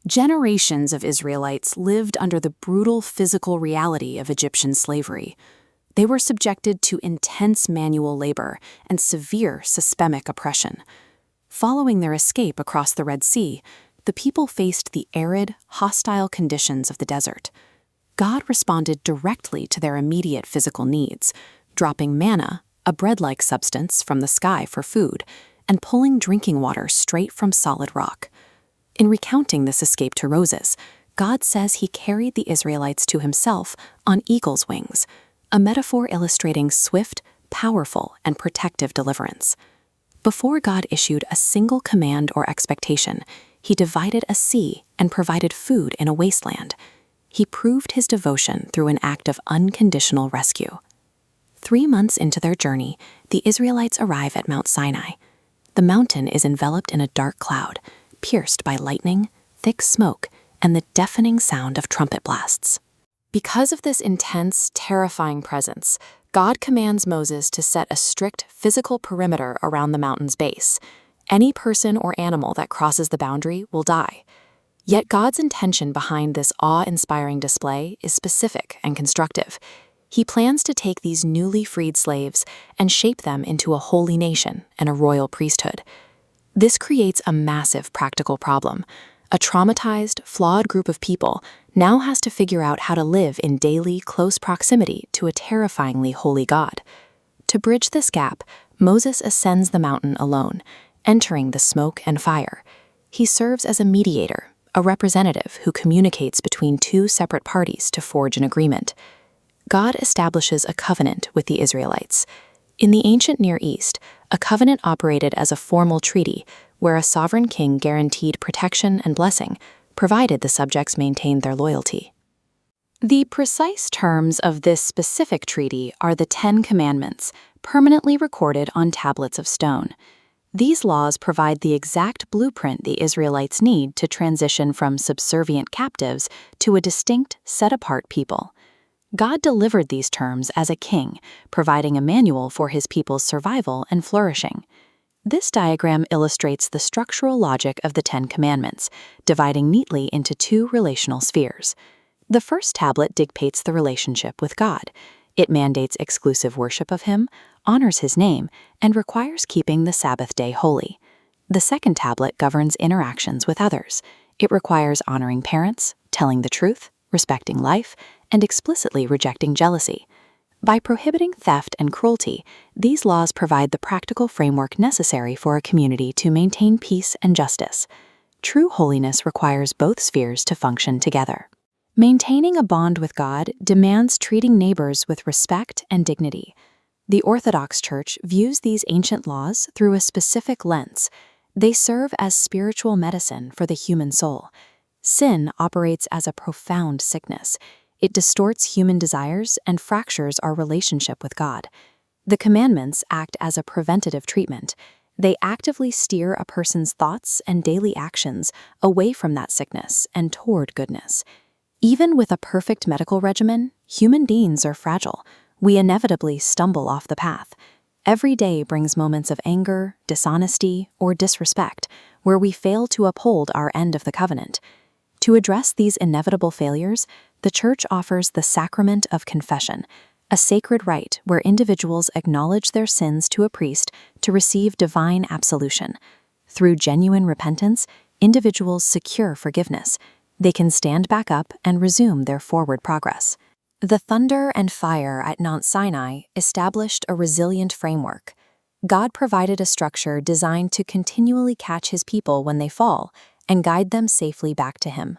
Generations of Israelites lived under the brutal physical reality of Egyptian slavery. They were subjected to intense manual labor and severe systemic oppression. Following their escape across the Red Sea, the people faced the arid, hostile conditions of the desert. God responded directly to their immediate physical needs, dropping manna, a bread-like substance, from the sky for food, and pulling drinking water straight from solid rock. In recounting this escape to Moses, God says he carried the Israelites to himself on eagle's wings, a metaphor illustrating swift, powerful, and protective deliverance. Before God issued a single command or expectation, he divided a sea and provided food in a wasteland. He proved his devotion through an act of unconditional rescue. 3 months into their journey, the Israelites arrive at Mount Sinai. The mountain is enveloped in a dark cloud, pierced by lightning, thick smoke, and the deafening sound of trumpet blasts. Because of this intense, terrifying presence, God commands Moses to set a strict physical perimeter around the mountain's base. Any person or animal that crosses the boundary will die. Yet God's intention behind this awe-inspiring display is specific and constructive. He plans to take these newly freed slaves and shape them into a holy nation and a royal priesthood. This creates a massive practical problem. A traumatized, flawed group of people now has to figure out how to live in daily, close proximity to a terrifyingly holy God. To bridge this gap, Moses ascends the mountain alone, entering the smoke and fire. He serves as a mediator, a representative who communicates between two separate parties to forge an agreement. God establishes a covenant with the Israelites. In the ancient Near East, a covenant operated as a formal treaty where a sovereign king guaranteed protection and blessing, provided the subjects maintained their loyalty. The precise terms of this specific treaty are the 10 Commandments, permanently recorded on tablets of stone. These laws provide the exact blueprint the Israelites need to transition from subservient captives to a distinct, set-apart people. God delivered these terms as a king, providing a manual for his people's survival and flourishing. This diagram illustrates the structural logic of the 10 Commandments, dividing neatly into 2 relational spheres. The first tablet dictates the relationship with God. It mandates exclusive worship of him, honors his name, and requires keeping the Sabbath day holy. The second tablet governs interactions with others. It requires honoring parents, telling the truth, respecting life, and explicitly rejecting jealousy. By prohibiting theft and cruelty, these laws provide the practical framework necessary for a community to maintain peace and justice. True holiness requires both spheres to function together. Maintaining a bond with God demands treating neighbors with respect and dignity. The Orthodox Church views these ancient laws through a specific lens. They serve as spiritual medicine for the human soul. Sin operates as a profound sickness. It distorts human desires and fractures our relationship with God. The commandments act as a preventative treatment. They actively steer a person's thoughts and daily actions away from that sickness and toward goodness. Even with a perfect medical regimen, human beings are fragile. We inevitably stumble off the path. Every day brings moments of anger, dishonesty, or disrespect, where we fail to uphold our end of the covenant. To address these inevitable failures, the Church offers the sacrament of confession, a sacred rite where individuals acknowledge their sins to a priest to receive divine absolution. Through genuine repentance, individuals secure forgiveness. They can stand back up and resume their forward progress. The thunder and fire at Mount Sinai established a resilient framework. God provided a structure designed to continually catch his people when they fall and guide them safely back to him.